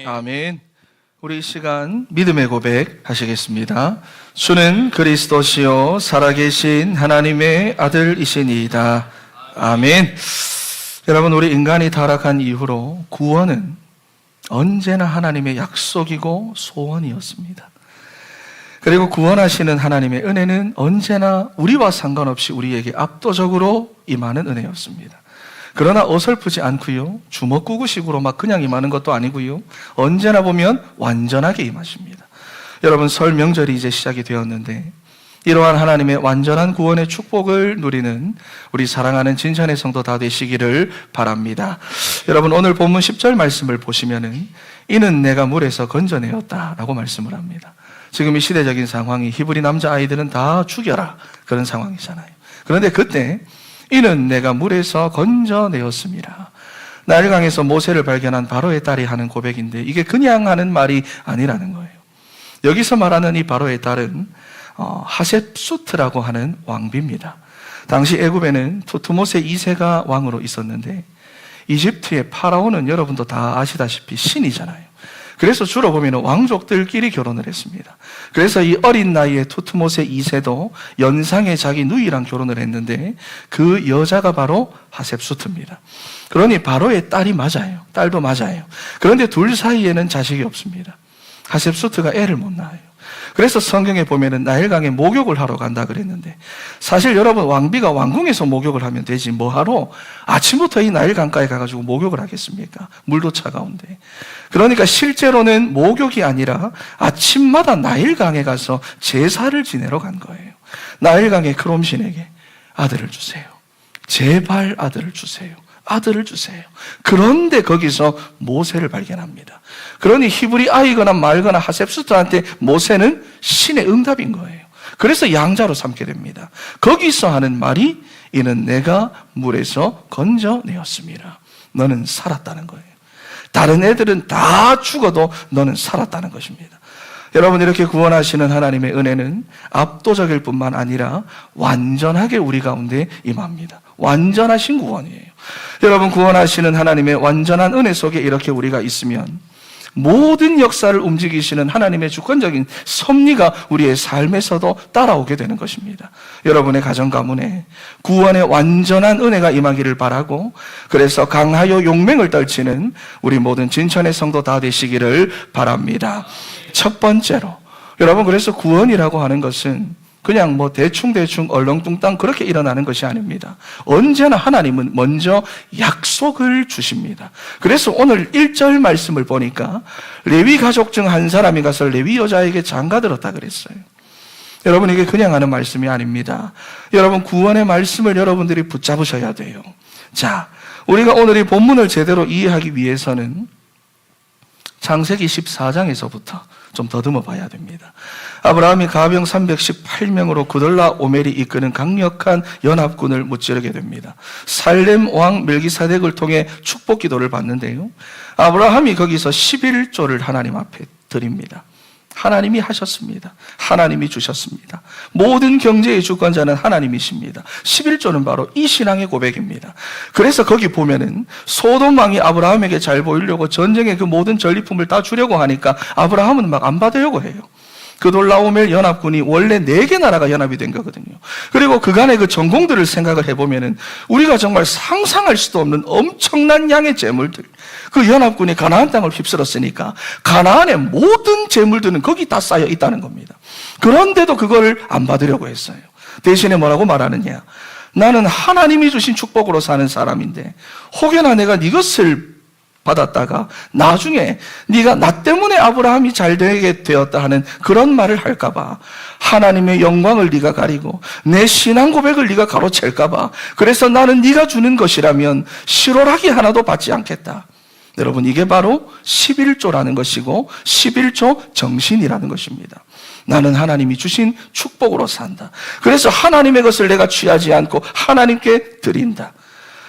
아멘. 우리 이 시간 믿음의 고백 하시겠습니다. 주는 그리스도시요 살아계신 하나님의 아들이시니이다. 아멘. 여러분, 우리 인간이 타락한 이후로 구원은 언제나 하나님의 약속이고 소원이었습니다. 그리고 구원하시는 하나님의 은혜는 언제나 우리와 상관없이 우리에게 압도적으로 임하는 은혜였습니다. 그러나 어설프지 않고요, 주먹구구식으로 막 그냥 임하는 것도 아니고요, 언제나 보면 완전하게 임하십니다. 여러분, 설 명절이 이제 시작이 되었는데 이러한 하나님의 완전한 구원의 축복을 누리는 우리 사랑하는 진천의 성도 다 되시기를 바랍니다. 여러분, 오늘 본문 10절 말씀을 보시면은 이는 내가 물에서 건져내었다 라고 말씀을 합니다. 지금 이 시대적인 상황이 히브리 남자아이들은 다 죽여라 그런 상황이잖아요. 그런데 그때 이는 내가 물에서 건져내었습니다. 나일강에서 모세를 발견한 바로의 딸이 하는 고백인데 이게 그냥 하는 말이 아니라는 거예요. 여기서 말하는 이 바로의 딸은 하셉수트라고 하는 왕비입니다. 당시 애굽에는 투트모세 2세가 왕으로 있었는데 이집트의 파라오는 여러분도 다 아시다시피 신이잖아요. 그래서 주로 보면 왕족들끼리 결혼을 했습니다. 그래서 이 어린 나이에 투트모세 2세도 연상의 자기 누이랑 결혼을 했는데 그 여자가 바로 하셉수트입니다. 그러니 바로의 딸이 맞아요. 딸도 맞아요. 그런데 둘 사이에는 자식이 없습니다. 하셉수트가 애를 못 낳아요. 그래서 성경에 보면은 나일강에 목욕을 하러 간다 그랬는데 사실 여러분, 왕비가 왕궁에서 목욕을 하면 되지 뭐하러 아침부터 이 나일강가에 가가지고 목욕을 하겠습니까? 물도 차가운데. 그러니까 실제로는 목욕이 아니라 아침마다 나일강에 가서 제사를 지내러 간 거예요. 나일강의 크롬신에게 아들을 주세요. 제발 아들을 주세요. 아들을 주세요. 그런데 거기서 모세를 발견합니다. 그러니 히브리 아이거나 말거나 하셉수트한테 모세는 신의 응답인 거예요. 그래서 양자로 삼게 됩니다. 거기서 하는 말이 이는 내가 물에서 건져내었습니다. 너는 살았다는 거예요. 다른 애들은 다 죽어도 너는 살았다는 것입니다. 여러분, 이렇게 구원하시는 하나님의 은혜는 압도적일 뿐만 아니라 완전하게 우리 가운데 임합니다. 완전하신 구원이에요. 여러분, 구원하시는 하나님의 완전한 은혜 속에 이렇게 우리가 있으면 모든 역사를 움직이시는 하나님의 주권적인 섭리가 우리의 삶에서도 따라오게 되는 것입니다. 여러분의 가정 가문에 구원의 완전한 은혜가 임하기를 바라고, 그래서 강하여 용맹을 떨치는 우리 모든 진천의 성도 다 되시기를 바랍니다. 첫 번째로, 여러분, 그래서 구원이라고 하는 것은 그냥 뭐 대충 얼렁뚱땅 그렇게 일어나는 것이 아닙니다. 언제나 하나님은 먼저 약속을 주십니다. 그래서 오늘 1절 말씀을 보니까 레위 가족 중 한 사람이 가서 레위 여자에게 장가들었다 그랬어요. 여러분, 이게 그냥 하는 말씀이 아닙니다. 여러분, 구원의 말씀을 여러분들이 붙잡으셔야 돼요. 자, 우리가 오늘 이 본문을 제대로 이해하기 위해서는 창세기 14장에서부터 좀 더듬어 봐야 됩니다. 아브라함이 가병 318명으로 그돌라 오멜이 이끄는 강력한 연합군을 무찌르게 됩니다. 살렘 왕 멜기사덱을 통해 축복 기도를 받는데요, 아브라함이 거기서 11조를 하나님 앞에 드립니다. 하나님이 하셨습니다. 하나님이 주셨습니다. 모든 경제의 주권자는 하나님이십니다. 11조는 바로 이 신앙의 고백입니다. 그래서 거기 보면은 소돔 왕이 아브라함에게 잘 보이려고 전쟁의 그 모든 전리품을 다 주려고 하니까 아브라함은 막 안 받으려고 해요. 그돌라오멜 연합군이 원래 4개 나라가 연합이 된 거거든요. 그리고 그간의 그 전공들을 생각을 해보면은 우리가 정말 상상할 수도 없는 엄청난 양의 재물들, 그 연합군이 가나안 땅을 휩쓸었으니까 가나안의 모든 재물들은 거기 다 쌓여 있다는 겁니다. 그런데도 그걸 안 받으려고 했어요. 대신에 뭐라고 말하느냐, 나는 하나님이 주신 축복으로 사는 사람인데 혹여나 내가 이것을 받았다가 나중에 네가 나 때문에 아브라함이 잘 되게 되었다 하는 그런 말을 할까봐, 하나님의 영광을 네가 가리고 내 신앙 고백을 네가 가로챌까봐, 그래서 나는 네가 주는 것이라면 실오라기 하나도 받지 않겠다. 여러분, 이게 바로 11조라는 것이고 11조 정신이라는 것입니다. 나는 하나님이 주신 축복으로 산다. 그래서 하나님의 것을 내가 취하지 않고 하나님께 드린다.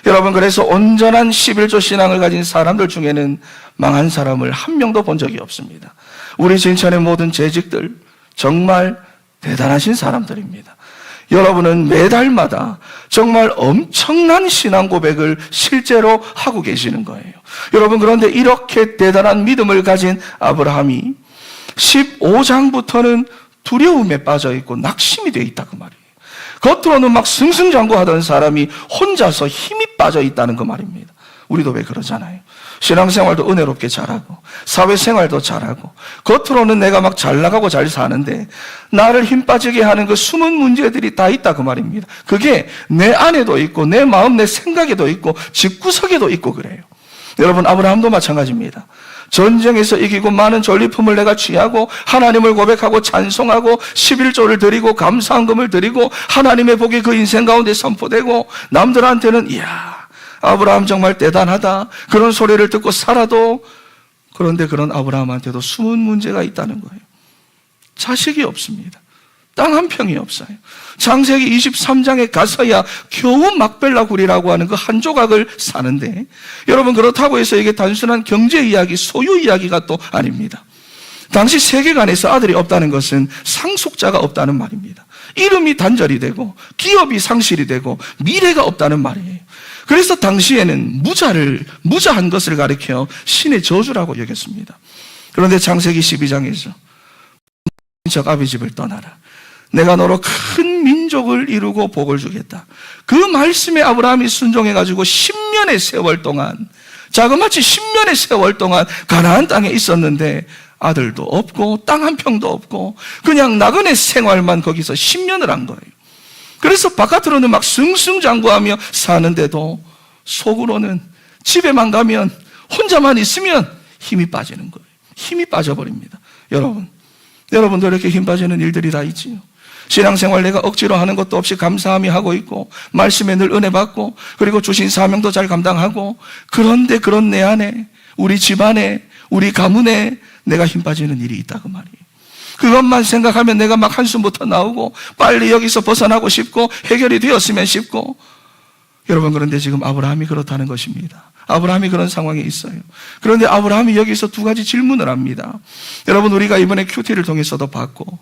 여러분, 그래서 온전한 11조 신앙을 가진 사람들 중에는 망한 사람을 한 명도 본 적이 없습니다. 우리 진천의 모든 재직들 정말 대단하신 사람들입니다. 여러분은 매달마다 정말 엄청난 신앙 고백을 실제로 하고 계시는 거예요. 여러분, 그런데 이렇게 대단한 믿음을 가진 아브라함이 15장부터는 두려움에 빠져 있고 낙심이 되어 있다 그 말이에요. 겉으로는 막 승승장구하던 사람이 혼자서 힘이 빠져 있다는 그 말입니다. 우리도 왜 그러잖아요. 신앙생활도 은혜롭게 잘하고 사회생활도 잘하고 겉으로는 내가 막 잘 나가고 잘 사는데 나를 힘 빠지게 하는 그 숨은 문제들이 다 있다 그 말입니다. 그게 내 안에도 있고 내 마음 내 생각에도 있고 집구석에도 있고 그래요. 여러분, 아브라함도 마찬가지입니다. 전쟁에서 이기고 많은 전리품을 내가 취하고 하나님을 고백하고 찬송하고 11조를 드리고 감사한금을 드리고 하나님의 복이 그 인생 가운데 선포되고 남들한테는 이야, 아브라함 정말 대단하다 그런 소리를 듣고 살아도, 그런데 그런 아브라함한테도 숨은 문제가 있다는 거예요. 자식이 없습니다. 땅 한 평이 없어요. 창세기 23장에 가서야 겨우 막벨라굴이라고 하는 그 한 조각을 사는데, 여러분, 그렇다고 해서 이게 단순한 경제 이야기, 소유 이야기가 또 아닙니다. 당시 세계관에서 아들이 없다는 것은 상속자가 없다는 말입니다. 이름이 단절이 되고 기업이 상실이 되고 미래가 없다는 말이에요. 그래서 당시에는 무자한 것을 가리켜 신의 저주라고 여겼습니다. 그런데 창세기 12장에서 적 아비 집을 떠나라, 내가 너로 큰 민족을 이루고 복을 주겠다, 그 말씀에 아브라함이 순종해가지고 10년의 세월 동안, 자그마치 10년의 세월 동안 가나안 땅에 있었는데 아들도 없고 땅 한 평도 없고 그냥 나그네 생활만 거기서 10년을 한 거예요. 그래서 바깥으로는 막 승승장구하며 사는데도 속으로는 집에만 가면 혼자만 있으면 힘이 빠지는 거예요. 힘이 빠져버립니다. 여러분도 이렇게 힘 빠지는 일들이 다 있지요. 신앙생활 내가 억지로 하는 것도 없이 감사하며 하고 있고 말씀에 늘 은혜 받고 그리고 주신 사명도 잘 감당하고, 그런데 그런 내 안에, 우리 집안에, 우리 가문에 내가 힘 빠지는 일이 있다 그 말이에요. 그것만 생각하면 내가 막 한숨부터 나오고 빨리 여기서 벗어나고 싶고 해결이 되었으면 싶고. 여러분, 그런데 지금 아브라함이 그렇다는 것입니다. 아브라함이 그런 상황에 있어요. 그런데 아브라함이 여기서 두 가지 질문을 합니다. 여러분, 우리가 이번에 큐티를 통해서도 봤고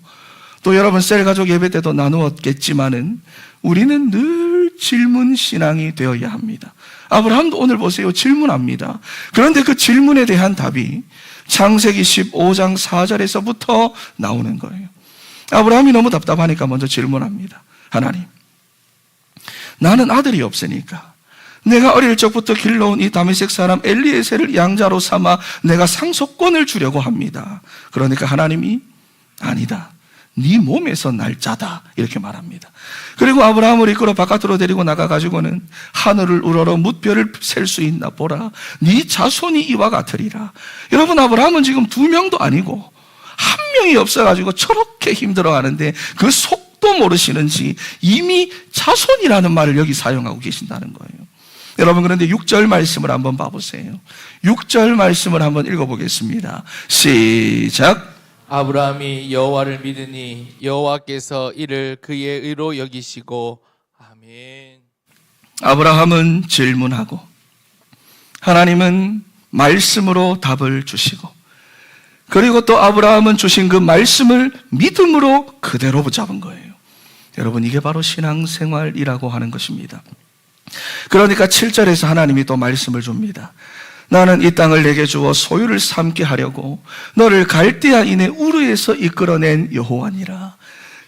또 여러분 셀 가족 예배 때도 나누었겠지만은 우리는 늘 질문 신앙이 되어야 합니다. 아브라함도 오늘 보세요, 질문합니다. 그런데 그 질문에 대한 답이 창세기 15장 4절에서부터 나오는 거예요. 아브라함이 너무 답답하니까 먼저 질문합니다. 하나님, 나는 아들이 없으니까 내가 어릴 적부터 길러온 이 다메섹 사람 엘리에셀을 양자로 삼아 내가 상속권을 주려고 합니다. 그러니까 하나님이 아니다, 네 몸에서 날 자다, 이렇게 말합니다. 그리고 아브라함을 이끌어 바깥으로 데리고 나가가지고는 하늘을 우러러 뭇별을 셀 수 있나 보라, 네 자손이 이와 같으리라. 여러분, 아브라함은 지금 2명도 아니고 1명이 없어가지고 저렇게 힘들어하는데 그 속도 모르시는지 이미 자손이라는 말을 여기 사용하고 계신다는 거예요. 여러분, 그런데 6절 말씀을 한번 봐보세요. 6절 말씀을 한번 읽어보겠습니다. 시작. 아브라함이 여호와를 믿으니 여호와께서 이를 그의 의로 여기시고. 아멘. 아브라함은 질문하고 하나님은 말씀으로 답을 주시고, 그리고 또 아브라함은 주신 그 말씀을 믿음으로 그대로 붙잡은 거예요. 여러분, 이게 바로 신앙생활이라고 하는 것입니다. 그러니까 7절에서 하나님이 또 말씀을 줍니다. 나는 이 땅을 내게 주어 소유를 삼게 하려고 너를 갈대아인의 우르에서 이끌어낸 여호와니라.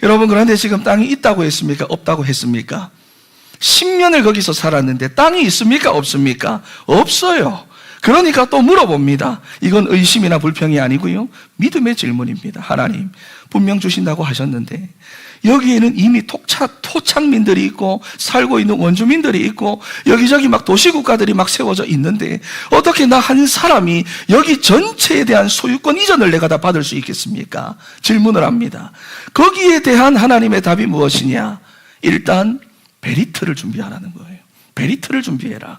여러분, 그런데 지금 땅이 있다고 했습니까? 없다고 했습니까? 10년을 거기서 살았는데 땅이 있습니까? 없습니까? 없어요. 그러니까 또 물어봅니다. 이건 의심이나 불평이 아니고요, 믿음의 질문입니다. 하나님, 분명 주신다고 하셨는데 여기에는 이미 토착민들이 있고 살고 있는 원주민들이 있고 여기저기 막 도시국가들이 막 세워져 있는데 어떻게 나 한 사람이 여기 전체에 대한 소유권 이전을 내가 다 받을 수 있겠습니까? 질문을 합니다. 거기에 대한 하나님의 답이 무엇이냐? 일단 베리트를 준비하라는 거예요. 베리트를 준비해라.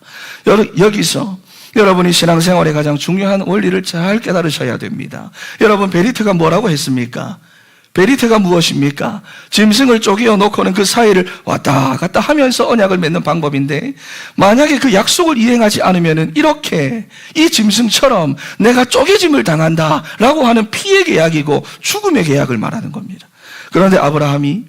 여기서 여러분이 신앙생활의 가장 중요한 원리를 잘 깨달으셔야 됩니다. 여러분, 베리트가 뭐라고 했습니까? 베리트가 무엇입니까? 짐승을 쪼개어 놓고는 그 사이를 왔다 갔다 하면서 언약을 맺는 방법인데, 만약에 그 약속을 이행하지 않으면 이렇게 이 짐승처럼 내가 쪼개짐을 당한다라고 하는 피의 계약이고 죽음의 계약을 말하는 겁니다. 그런데 아브라함이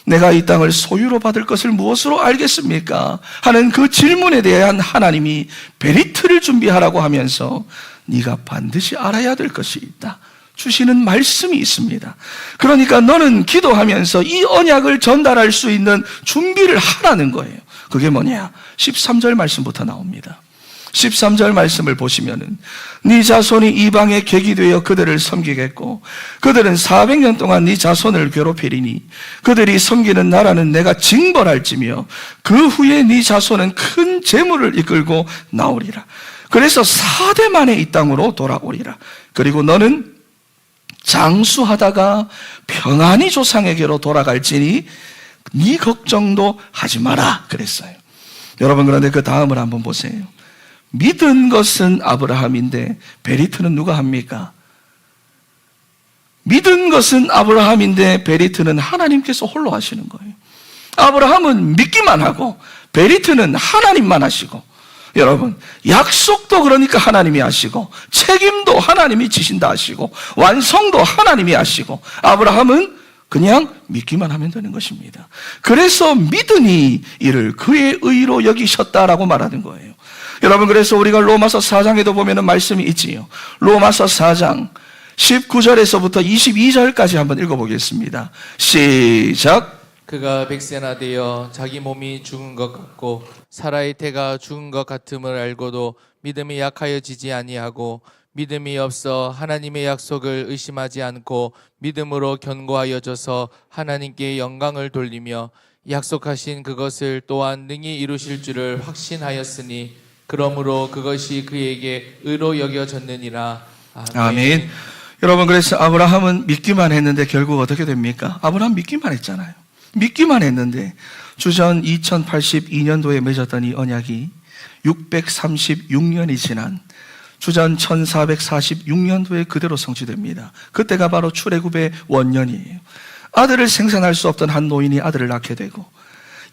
내가 이 땅을 소유로 받을 것을 무엇으로 알겠습니까? 하는 그 질문에 대한 하나님이 베리트를 준비하라고 하면서 네가 반드시 알아야 될 것이 있다 주시는 말씀이 있습니다. 그러니까 너는 기도하면서 이 언약을 전달할 수 있는 준비를 하라는 거예요. 그게 뭐냐? 13절 말씀부터 나옵니다. 13절 말씀을 보시면은 네 자손이 이방에 객이 되어 그들을 섬기겠고 그들은 400년 동안 네 자손을 괴롭히리니 그들이 섬기는 나라는 내가 징벌할지며 그 후에 네 자손은 큰 재물을 이끌고 나오리라. 그래서 4대 만에 이 땅으로 돌아오리라. 그리고 너는 장수하다가 평안히 조상에게로 돌아갈지니 네 걱정도 하지 마라 그랬어요. 여러분, 그런데 그 다음을 한번 보세요. 믿은 것은 아브라함인데 베리트는 누가 합니까? 믿은 것은 아브라함인데 베리트는 하나님께서 홀로 하시는 거예요. 아브라함은 믿기만 하고 베리트는 하나님만 하시고, 여러분, 약속도 그러니까 하나님이 하시고 책임도 하나님이 지신다 하시고 완성도 하나님이 하시고, 아브라함은 그냥 믿기만 하면 되는 것입니다. 그래서 믿으니 이를 그의 의로 여기셨다라고 말하는 거예요. 여러분, 그래서 우리가 로마서 4장에도 보면 말씀이 있지요. 로마서 4장 19절에서부터 22절까지 한번 읽어보겠습니다. 시작. 그가 백세나 되어 자기 몸이 죽은 것 같고 사라의 태가 죽은 것 같음을 알고도 믿음이 약하여지지 아니하고 믿음이 없어 하나님의 약속을 의심하지 않고 믿음으로 견고하여져서 하나님께 영광을 돌리며 약속하신 그것을 또한 능히 이루실 줄을 확신하였으니 그러므로 그것이 그에게 의로 여겨졌느니라. 아멘. 여러분, 그래서 아브라함은 믿기만 했는데 결국 어떻게 됩니까? 아브라함 믿기만 했잖아요. 믿기만 했는데 주전 2082년도에 맺었던 이 언약이 636년이 지난 주전 1446년도에 그대로 성취됩니다. 그때가 바로 출애굽의 원년이에요. 아들을 생산할 수 없던 한 노인이 아들을 낳게 되고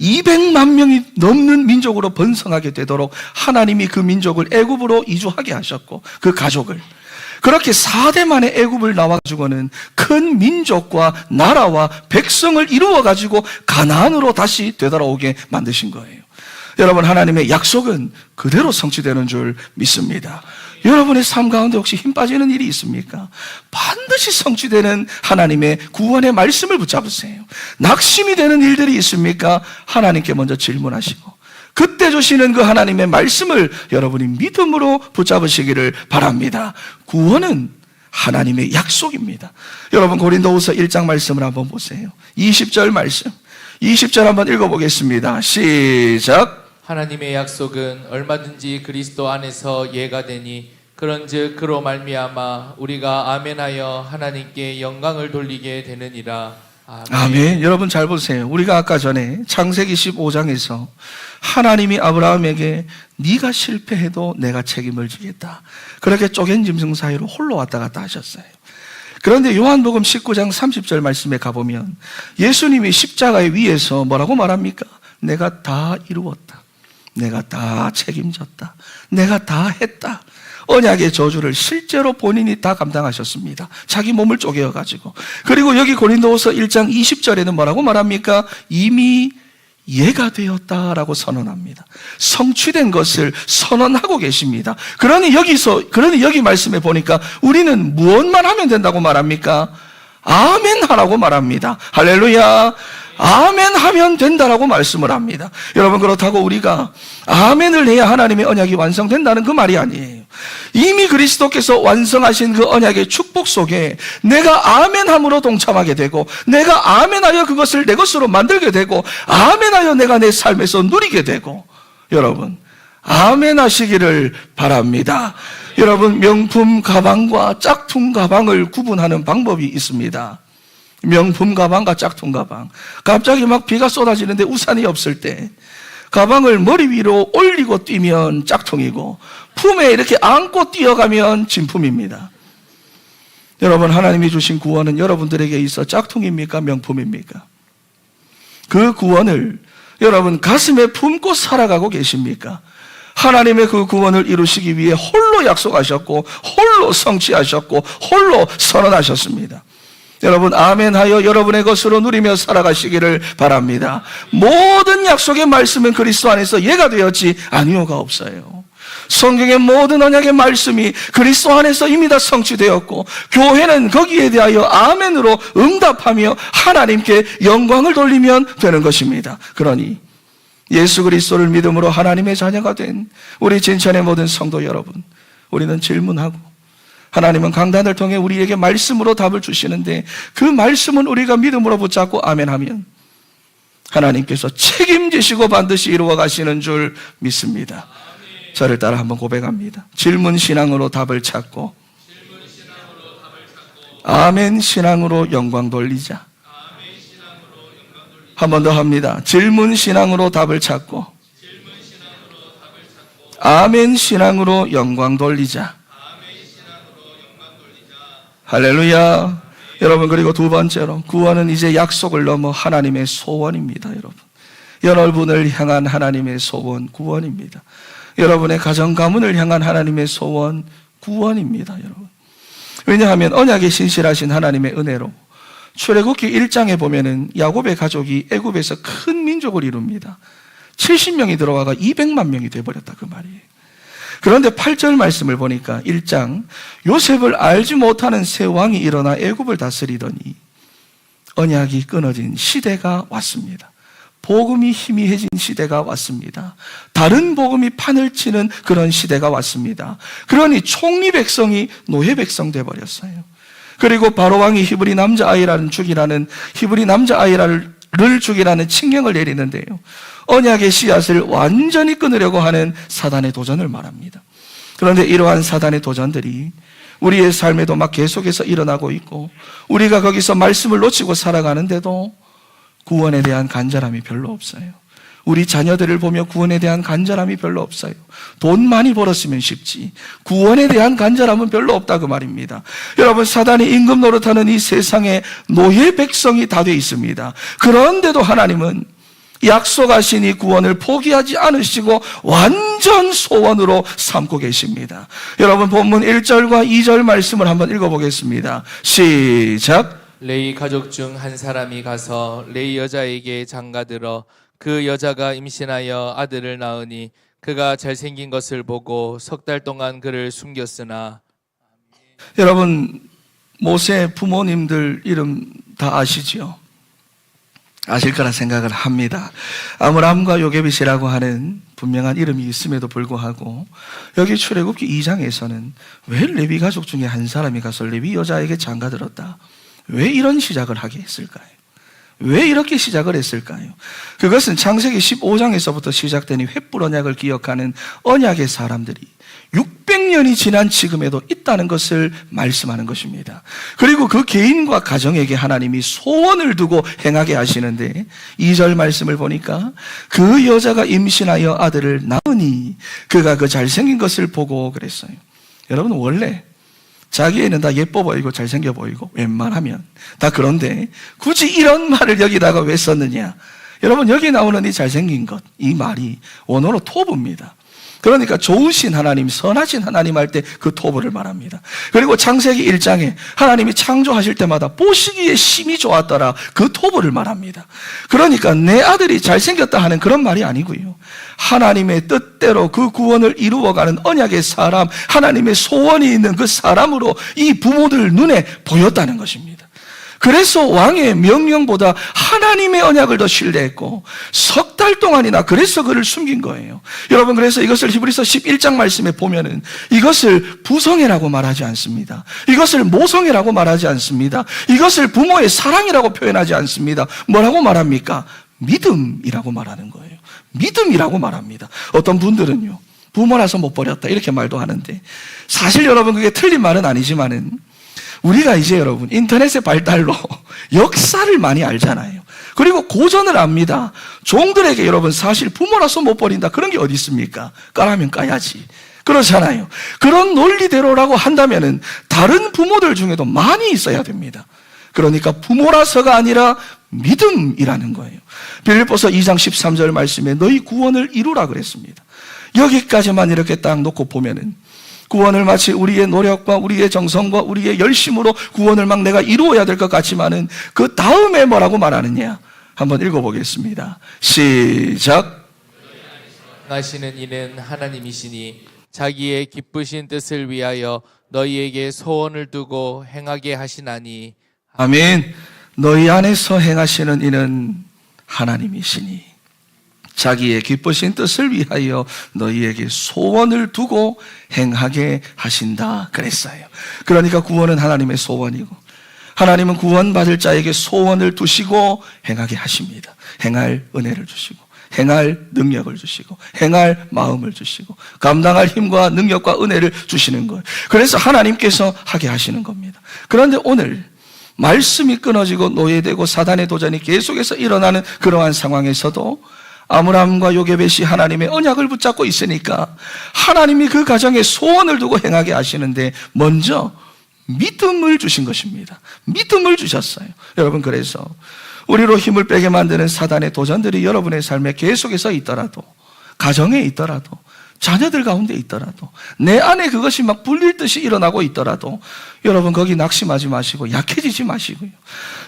200만 명이 넘는 민족으로 번성하게 되도록 하나님이 그 민족을 애굽으로 이주하게 하셨고, 그 가족을 그렇게 4대 만에 애굽을 나와가지고는 큰 민족과 나라와 백성을 이루어가지고 가나안으로 다시 되돌아오게 만드신 거예요. 여러분, 하나님의 약속은 그대로 성취되는 줄 믿습니다. 여러분의 삶 가운데 혹시 힘 빠지는 일이 있습니까? 반드시 성취되는 하나님의 구원의 말씀을 붙잡으세요. 낙심이 되는 일들이 있습니까? 하나님께 먼저 질문하시고 그때 주시는 그 하나님의 말씀을 여러분이 믿음으로 붙잡으시기를 바랍니다. 구원은 하나님의 약속입니다. 여러분, 고린도후서 1장 말씀을 한번 보세요. 20절 말씀, 20절 한번 읽어보겠습니다. 시작. 하나님의 약속은 얼마든지 그리스도 안에서 예가 되니 그런즉 그로 말미암아 우리가 아멘하여 하나님께 영광을 돌리게 되느니라. 아멘. 아멘. 여러분 잘 보세요. 우리가 아까 전에 창세기 15장에서 하나님이 아브라함에게 네가 실패해도 내가 책임을 지겠다, 그렇게 쪼갠 짐승 사이로 홀로 왔다 갔다 하셨어요. 그런데 요한복음 19장 30절 말씀에 가보면 예수님이 십자가의 위에서 뭐라고 말합니까? 내가 다 이루었다, 내가 다 책임졌다, 내가 다 했다. 언약의 저주를 실제로 본인이 다 감당하셨습니다. 자기 몸을 쪼개어가지고. 그리고 여기 고린도후서 1장 20절에는 뭐라고 말합니까? 이미 예가 되었다라고 선언합니다. 성취된 것을 선언하고 계십니다. 그러니 여기 말씀에 보니까 우리는 무엇만 하면 된다고 말합니까? 아멘 하라고 말합니다. 할렐루야. 아멘 하면 된다라고 말씀을 합니다. 여러분, 그렇다고 우리가 아멘을 해야 하나님의 언약이 완성된다는 그 말이 아니에요. 이미 그리스도께서 완성하신 그 언약의 축복 속에 내가 아멘함으로 동참하게 되고, 내가 아멘하여 그것을 내 것으로 만들게 되고, 아멘하여 내가 내 삶에서 누리게 되고, 여러분 아멘 하시기를 바랍니다. 여러분, 명품 가방과 짝퉁 가방을 구분하는 방법이 있습니다. 명품 가방과 짝퉁 가방. 갑자기 막 비가 쏟아지는데 우산이 없을 때 가방을 머리 위로 올리고 뛰면 짝퉁이고 품에 이렇게 안고 뛰어가면 진품입니다. 여러분, 하나님이 주신 구원은 여러분들에게 있어 짝퉁입니까? 명품입니까? 그 구원을 여러분 가슴에 품고 살아가고 계십니까? 하나님의 그 구원을 이루시기 위해 홀로 약속하셨고 홀로 성취하셨고 홀로 선언하셨습니다. 여러분 아멘하여 여러분의 것으로 누리며 살아가시기를 바랍니다. 모든 약속의 말씀은 그리스도 안에서 예가 되었지 아니오가 없어요. 성경의 모든 언약의 말씀이 그리스도 안에서 이미 다 성취되었고 교회는 거기에 대하여 아멘으로 응답하며 하나님께 영광을 돌리면 되는 것입니다. 그러니 예수 그리스도를 믿음으로 하나님의 자녀가 된 우리 진천의 모든 성도 여러분, 우리는 질문하고 하나님은 강단을 통해 우리에게 말씀으로 답을 주시는데 그 말씀은 우리가 믿음으로 붙잡고 아멘하면 하나님께서 책임지시고 반드시 이루어 가시는 줄 믿습니다. 저를 따라 한번 고백합니다. 질문 신앙으로 답을 찾고 아멘 신앙으로 영광 돌리자. 한 번 더 합니다. 질문 신앙으로 답을 찾고 아멘 신앙으로 영광 돌리자. 할렐루야. 여러분, 그리고 두 번째로 구원은 이제 약속을 넘어 하나님의 소원입니다. 여러분, 여러분을 향한 하나님의 소원 구원입니다. 여러분의 가정 가문을 향한 하나님의 소원 구원입니다. 여러분, 왜냐하면 언약에 신실하신 하나님의 은혜로 출애굽기 1장에 보면은 야곱의 가족이 애굽에서 큰 민족을 이룹니다. 70명이 들어와가 200만 명이 돼버렸다 그 말이에요. 그런데 8절 말씀을 보니까 1장 요셉을 알지 못하는 새 왕이 일어나 애굽을 다스리더니 언약이 끊어진 시대가 왔습니다. 복음이 희미해진 시대가 왔습니다. 다른 복음이 판을 치는 그런 시대가 왔습니다. 그러니 총리 백성이 노예 백성 돼버렸어요. 그리고 바로 왕이 히브리 남자아이를 죽이라는 칙령을 내리는데요. 언약의 씨앗을 완전히 끊으려고 하는 사단의 도전을 말합니다. 그런데 이러한 사단의 도전들이 우리의 삶에도 막 계속해서 일어나고 있고 우리가 거기서 말씀을 놓치고 살아가는데도 구원에 대한 간절함이 별로 없어요. 우리 자녀들을 보며 구원에 대한 간절함이 별로 없어요. 돈 많이 벌었으면 쉽지 구원에 대한 간절함은 별로 없다 그 말입니다. 여러분, 사단이 임금 노릇하는 이 세상에 노예 백성이 다 돼 있습니다. 그런데도 하나님은 약속하신 이 구원을 포기하지 않으시고 완전 소원으로 삼고 계십니다. 여러분, 본문 1절과 2절 말씀을 한번 읽어보겠습니다. 시작. 레위 가족 중 한 사람이 가서 레위 여자에게 장가들어 그 여자가 임신하여 아들을 낳으니 그가 잘생긴 것을 보고 3달 동안 그를 숨겼으나. 여러분, 모세 부모님들 이름 다 아시죠? 아실 거라 생각을 합니다. 아므람과 요게벳이라고 하는 분명한 이름이 있음에도 불구하고 여기 출애굽기 2장에서는 왜 레위 가족 중에 한 사람이 가서 레위 여자에게 장가들었다? 왜 이런 시작을 하게 했을까요? 왜 이렇게 시작을 했을까요? 그것은 창세기 15장에서부터 시작된 횃불 언약을 기억하는 언약의 사람들이 600년이 지난 지금에도 있다는 것을 말씀하는 것입니다. 그리고 그 개인과 가정에게 하나님이 소원을 두고 행하게 하시는데 2절 말씀을 보니까 그 여자가 임신하여 아들을 낳으니 그가 그 잘생긴 것을 보고 그랬어요. 여러분, 원래 자기 애는 다 예뻐 보이고 잘생겨 보이고 웬만하면 다 그런데 굳이 이런 말을 여기다가 왜 썼느냐? 여러분, 여기 나오는 이 잘생긴 것, 이 말이 원어로 토브입니다. 그러니까 좋으신 하나님, 선하신 하나님 할 때 그 토브를 말합니다. 그리고 창세기 1장에 하나님이 창조하실 때마다 보시기에 심히 좋았더라, 그 토브를 말합니다. 그러니까 내 아들이 잘생겼다 하는 그런 말이 아니고요, 하나님의 뜻대로 그 구원을 이루어가는 언약의 사람, 하나님의 소원이 있는 그 사람으로 이 부모들 눈에 보였다는 것입니다. 그래서 왕의 명령보다 하나님의 언약을 더 신뢰했고 3달 동안이나 그래서 그를 숨긴 거예요. 여러분, 그래서 이것을 히브리서 11장 말씀에 보면은 이것을 부성애라고 말하지 않습니다. 이것을 모성애라고 말하지 않습니다. 이것을 부모의 사랑이라고 표현하지 않습니다. 뭐라고 말합니까? 믿음이라고 말하는 거예요. 믿음이라고 말합니다. 어떤 분들은요, 부모라서 못 버렸다 이렇게 말도 하는데 사실 여러분, 그게 틀린 말은 아니지만은 우리가 이제 여러분 인터넷의 발달로 역사를 많이 알잖아요. 그리고 고전을 압니다. 종들에게 여러분 사실 부모라서 못 버린다 그런 게 어디 있습니까? 까라면 까야지, 그렇잖아요. 그런 논리대로라고 한다면은 다른 부모들 중에도 많이 있어야 됩니다. 그러니까 부모라서가 아니라 믿음이라는 거예요. 빌립보서 2장 13절 말씀에 너희 구원을 이루라 그랬습니다. 여기까지만 이렇게 딱 놓고 보면은 구원을 마치 우리의 노력과 우리의 정성과 우리의 열심으로 구원을 막 내가 이루어야 될 것 같지만은 그 다음에 뭐라고 말하느냐? 한번 읽어보겠습니다. 시작. 하시는 이는 하나님이시니 자기의 기쁘신 뜻을 위하여 너희에게 소원을 두고 행하게 하시나니. 아멘. 너희 안에서 행하시는 이는 하나님이시니 자기의 기쁘신 뜻을 위하여 너희에게 소원을 두고 행하게 하신다 그랬어요. 그러니까 구원은 하나님의 소원이고 하나님은 구원받을 자에게 소원을 두시고 행하게 하십니다. 행할 은혜를 주시고 행할 능력을 주시고 행할 마음을 주시고 감당할 힘과 능력과 은혜를 주시는 거예요. 그래서 하나님께서 하게 하시는 겁니다. 그런데 오늘 말씀이 끊어지고 노예되고 사단의 도전이 계속해서 일어나는 그러한 상황에서도 아므람과 요게벳이 하나님의 언약을 붙잡고 있으니까 하나님이 그 가정에 소원을 두고 행하게 하시는데 먼저 믿음을 주신 것입니다. 믿음을 주셨어요. 여러분, 그래서 우리로 힘을 빼게 만드는 사단의 도전들이 여러분의 삶에 계속해서 있더라도, 가정에 있더라도, 자녀들 가운데 있더라도, 내 안에 그것이 막 불릴 듯이 일어나고 있더라도 여러분 거기 낙심하지 마시고 약해지지 마시고요.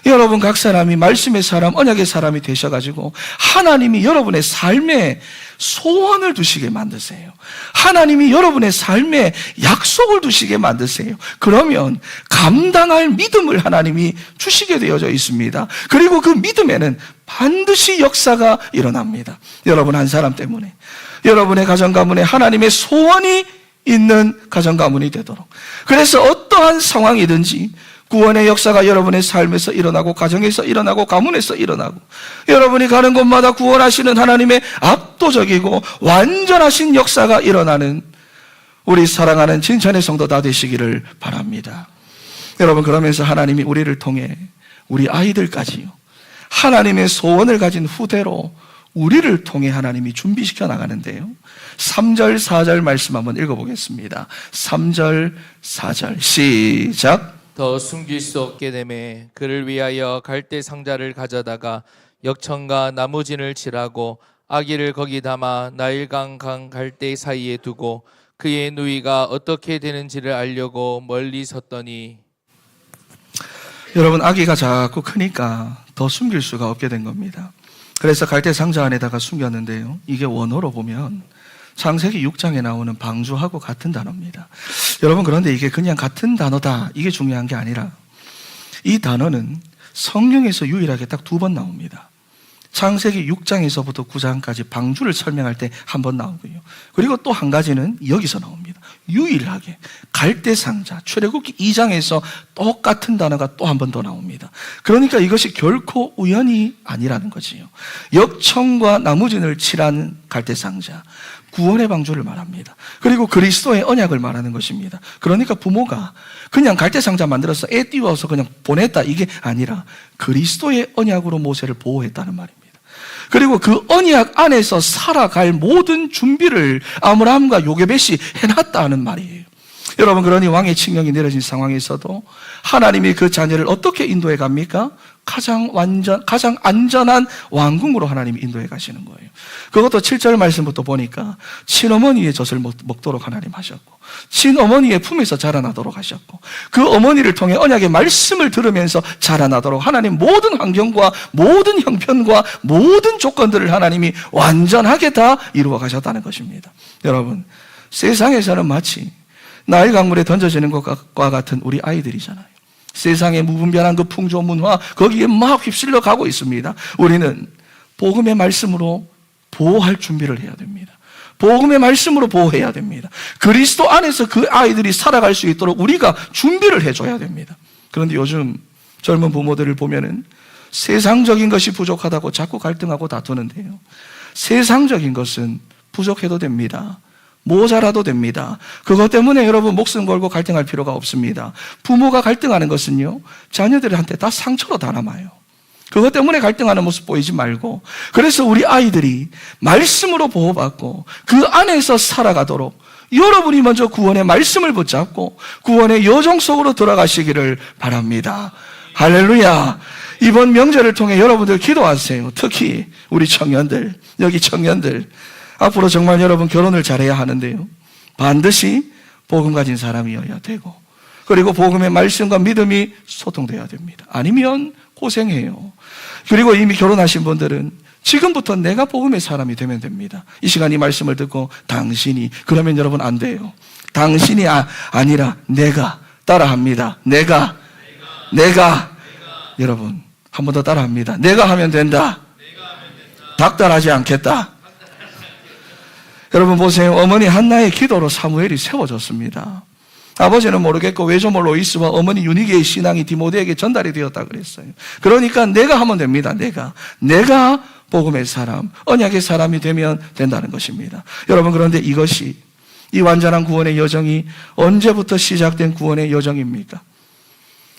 여러분 각 사람이 말씀의 사람, 언약의 사람이 되셔가지고 하나님이 여러분의 삶에 소원을 두시게 만드세요. 하나님이 여러분의 삶에 약속을 두시게 만드세요. 그러면 감당할 믿음을 하나님이 주시게 되어져 있습니다. 그리고 그 믿음에는 반드시 역사가 일어납니다. 여러분 한 사람 때문에, 여러분의 가정 가문에 하나님의 소원이 있는 가정 가문이 되도록, 그래서 어떠한 상황이든지 구원의 역사가 여러분의 삶에서 일어나고 가정에서 일어나고 가문에서 일어나고 여러분이 가는 곳마다 구원하시는 하나님의 압도적이고 완전하신 역사가 일어나는 우리 사랑하는 진천의 성도 다 되시기를 바랍니다. 여러분, 그러면서 하나님이 우리를 통해 우리 아이들까지요, 하나님의 소원을 가진 후대로 우리를 통해 하나님이 준비시켜 나가는데요. 3절 4절 말씀 한번 읽어보겠습니다. 3절 4절 시작. 더 숨길 수 없게 되매 그를 위하여 갈대 상자를 가져다가 역청과 나무진을 칠하고 아기를 거기 담아 나일강 강 갈대 사이에 두고 그의 누이가 어떻게 되는지를 알려고 멀리 섰더니. 여러분, 아기가 자꾸 크니까 더 숨길 수가 없게 된 겁니다. 그래서 갈대 상자 안에다가 숨겼는데요, 이게 원어로 보면 창세기 6장에 나오는 방주하고 같은 단어입니다. 여러분, 그런데 이게 그냥 같은 단어다, 이게 중요한 게 아니라 이 단어는 성경에서 유일하게 딱 2번 나옵니다. 창세기 6장에서부터 9장까지 방주를 설명할 때 한 번 나오고요. 그리고 또 한 가지는 여기서 나옵니다. 유일하게 갈대상자, 출애굽기 2장에서 똑같은 단어가 또 한 번 더 나옵니다. 그러니까 이것이 결코 우연이 아니라는 거지요. 역청과 나무진을 칠한 갈대상자, 구원의 방주를 말합니다. 그리고 그리스도의 언약을 말하는 것입니다. 그러니까 부모가 그냥 갈대상자 만들어서 애 띄워서 그냥 보냈다, 이게 아니라 그리스도의 언약으로 모세를 보호했다는 말입니다. 그리고 그 언약 안에서 살아갈 모든 준비를 아므람과 요게벳이 해놨다는 말이에요. 여러분, 그러니 왕의 칙령이 내려진 상황에서도 하나님이 그 자녀를 어떻게 인도해 갑니까? 가장 안전한 왕궁으로 하나님이 인도해 가시는 거예요. 그것도 7절 말씀부터 보니까 친어머니의 젖을 먹도록 하나님 하셨고, 친어머니의 품에서 자라나도록 하셨고, 그 어머니를 통해 언약의 말씀을 들으면서 자라나도록 하나님 모든 환경과 모든 형편과 모든 조건들을 하나님이 완전하게 다 이루어 가셨다는 것입니다. 여러분, 세상에서는 마치 나일 강물에 던져지는 것과 같은 우리 아이들이잖아요. 세상의 무분별한 그 풍조 문화, 거기에 막 휩쓸려 가고 있습니다. 우리는 복음의 말씀으로 보호할 준비를 해야 됩니다. 복음의 말씀으로 보호해야 됩니다. 그리스도 안에서 그 아이들이 살아갈 수 있도록 우리가 준비를 해줘야 됩니다. 그런데 요즘 젊은 부모들을 보면은 세상적인 것이 부족하다고 자꾸 갈등하고 다투는데요, 세상적인 것은 부족해도 됩니다. 모자라도 됩니다. 그것 때문에 여러분 목숨 걸고 갈등할 필요가 없습니다. 부모가 갈등하는 것은요, 자녀들한테 다 상처로 다 남아요. 그것 때문에 갈등하는 모습 보이지 말고, 그래서 우리 아이들이 말씀으로 보호받고 그 안에서 살아가도록 여러분이 먼저 구원의 말씀을 붙잡고 구원의 요정 속으로 들어가시기를 바랍니다. 할렐루야. 이번 명절을 통해 여러분들 기도하세요. 특히 우리 청년들, 여기 청년들, 앞으로 정말 여러분 결혼을 잘해야 하는데요, 반드시 복음 가진 사람이어야 되고, 그리고 복음의 말씀과 믿음이 소통되어야 됩니다. 아니면 고생해요. 그리고 이미 결혼하신 분들은 지금부터 내가 복음의 사람이 되면 됩니다. 이 시간 이 말씀을 듣고 당신이, 그러면 여러분 안 돼요. 당신이 아니라 내가 따라합니다. 내가 여러분 한 번 더 따라합니다. 내가 하면 된다. 닥달하지 않겠다. 여러분 보세요. 어머니 한나의 기도로 사무엘이 세워졌습니다. 아버지는 모르겠고 외조모 로이스와 어머니 유니게의 신앙이 디모데에게 전달이 되었다 그랬어요. 그러니까 내가 하면 됩니다. 내가 복음의 사람, 언약의 사람이 되면 된다는 것입니다. 여러분, 그런데 이것이, 이 완전한 구원의 여정이 언제부터 시작된 구원의 여정입니까?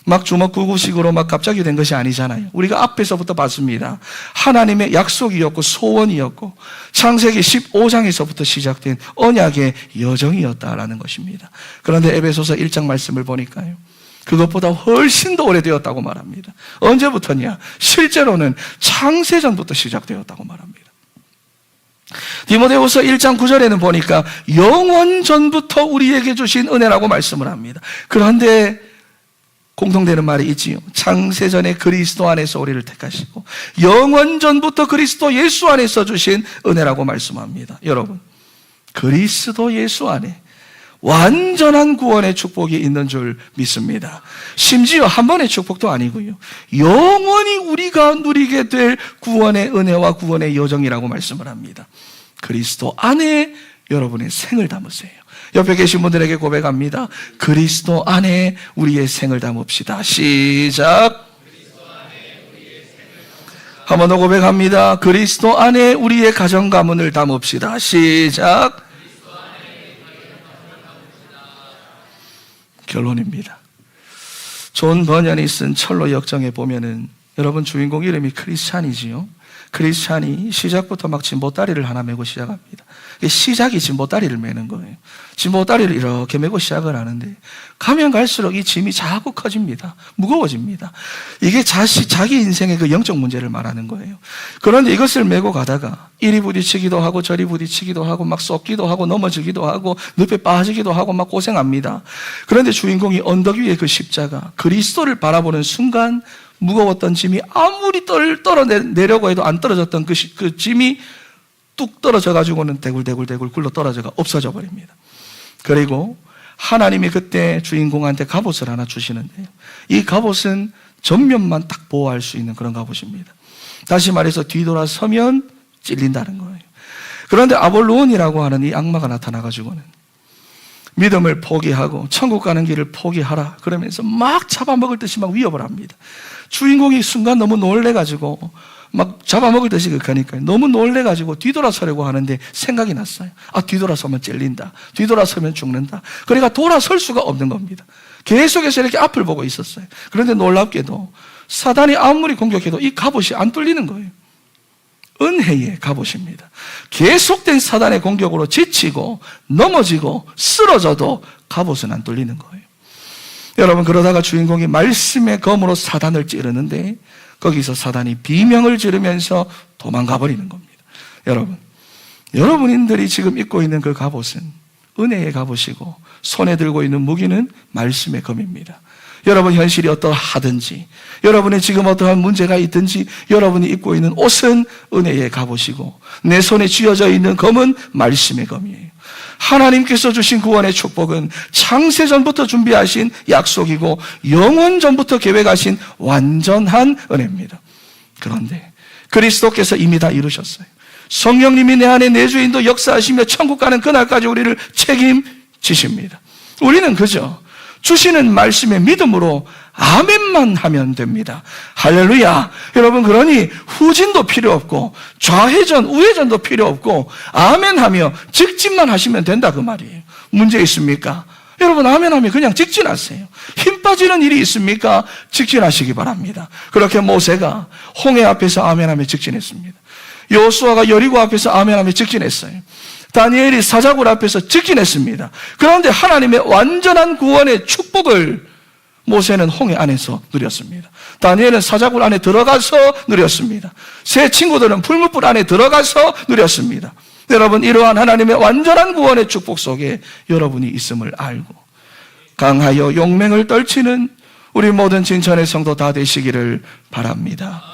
막 주먹구구식으로 막 갑자기 된 것이 아니잖아요. 우리가 앞에서부터 봤습니다. 하나님의 약속이었고 소원이었고 창세기 15장에서부터 시작된 언약의 여정이었다라는 것입니다. 그런데 에베소서 1장 말씀을 보니까요, 그것보다 훨씬 더 오래되었다고 말합니다. 언제부터냐? 실제로는 창세전부터 시작되었다고 말합니다. 디모데후서 1장 9절에는 보니까 영원전부터 우리에게 주신 은혜라고 말씀을 합니다. 그런데 공통되는 말이 있지요. 창세전에 그리스도 안에서 우리를 택하시고 영원전부터 그리스도 예수 안에서 주신 은혜라고 말씀합니다. 여러분, 그리스도 예수 안에 완전한 구원의 축복이 있는 줄 믿습니다. 심지어 한 번의 축복도 아니고요, 영원히 우리가 누리게 될 구원의 은혜와 구원의 여정이라고 말씀을 합니다. 그리스도 안에 여러분의 생을 담으세요. 옆에 계신 분들에게 고백합니다. 그리스도 안에 우리의 생을 담읍시다. 시작. 한 번 더 고백합니다. 그리스도 안에 우리의 가정 가문을 담읍시다. 시작. 결론입니다. 존 버년이 쓴 철로 역정에 보면은 여러분 주인공 이름이 크리스찬이지요. 크리스찬이 시작부터 막 진보다리를 하나 메고 시작합니다. 시작이 진보다리를 메는 거예요. 진보다리를 이렇게 메고 시작을 하는데 가면 갈수록 이 짐이 자꾸 커집니다. 무거워집니다. 이게 자기 인생의 그 영적 문제를 말하는 거예요. 그런데 이것을 메고 가다가 이리 부딪히기도 하고 저리 부딪히기도 하고 막 쏟기도 하고 넘어지기도 하고 늪에 빠지기도 하고 막 고생합니다. 그런데 주인공이 언덕 위에 그 십자가 그리스도를 바라보는 순간 무거웠던 짐이 아무리 떨어내려고 해도 안 떨어졌던 그 짐이 뚝 떨어져 가지고는 대굴대굴 굴러 떨어져가 없어져 버립니다. 그리고 하나님이 그때 주인공한테 갑옷을 하나 주시는데요, 이 갑옷은 전면만 딱 보호할 수 있는 그런 갑옷입니다. 다시 말해서 뒤돌아서면 찔린다는 거예요. 그런데 아볼로온이라고 하는 이 악마가 나타나 가지고는 믿음을 포기하고 천국 가는 길을 포기하라 그러면서 막 잡아먹을 듯이 막 위협을 합니다. 주인공이 순간 너무 놀래가지고 막 잡아먹을 듯이 그러니까요, 너무 놀래가지고 뒤돌아서려고 하는데 생각이 났어요. 뒤돌아서면 찔린다, 뒤돌아서면 죽는다. 그러니까 돌아설 수가 없는 겁니다. 계속해서 이렇게 앞을 보고 있었어요. 그런데 놀랍게도 사단이 아무리 공격해도 이 갑옷이 안 뚫리는 거예요. 은혜의 갑옷입니다. 계속된 사단의 공격으로 지치고 넘어지고 쓰러져도 갑옷은 안 뚫리는 거예요. 여러분, 그러다가 주인공이 말씀의 검으로 사단을 찌르는데 거기서 사단이 비명을 지르면서 도망가 버리는 겁니다. 여러분들이 지금 입고 있는 그 갑옷은 은혜의 갑옷이고 손에 들고 있는 무기는 말씀의 검입니다. 여러분 현실이 어떠하든지, 여러분의 지금 어떠한 문제가 있든지 여러분이 입고 있는 옷은 은혜의 갑옷이고 내 손에 쥐어져 있는 검은 말씀의 검이에요. 하나님께서 주신 구원의 축복은 창세전부터 준비하신 약속이고 영원전부터 계획하신 완전한 은혜입니다. 그런데 그리스도께서 이미 다 이루셨어요. 성령님이 내 안에 내주인도 역사하시며 천국 가는 그날까지 우리를 책임지십니다. 우리는 그저 주시는 말씀의 믿음으로 아멘만 하면 됩니다. 할렐루야. 여러분, 그러니 후진도 필요 없고 좌회전 우회전도 필요 없고 아멘하며 직진만 하시면 된다 그 말이에요. 문제 있습니까? 여러분, 아멘하며 그냥 직진하세요. 힘 빠지는 일이 있습니까? 직진하시기 바랍니다. 그렇게 모세가 홍해 앞에서 아멘하며 직진했습니다. 여호수아가 여리고 앞에서 아멘하며 직진했어요. 다니엘이 사자굴 앞에서 직진했습니다. 그런데 하나님의 완전한 구원의 축복을 모세는 홍해 안에서 누렸습니다. 다니엘은 사자굴 안에 들어가서 누렸습니다. 세 친구들은 풀무불 안에 들어가서 누렸습니다. 여러분, 이러한 하나님의 완전한 구원의 축복 속에 여러분이 있음을 알고 강하여 용맹을 떨치는 우리 모든 진천의 성도 다 되시기를 바랍니다.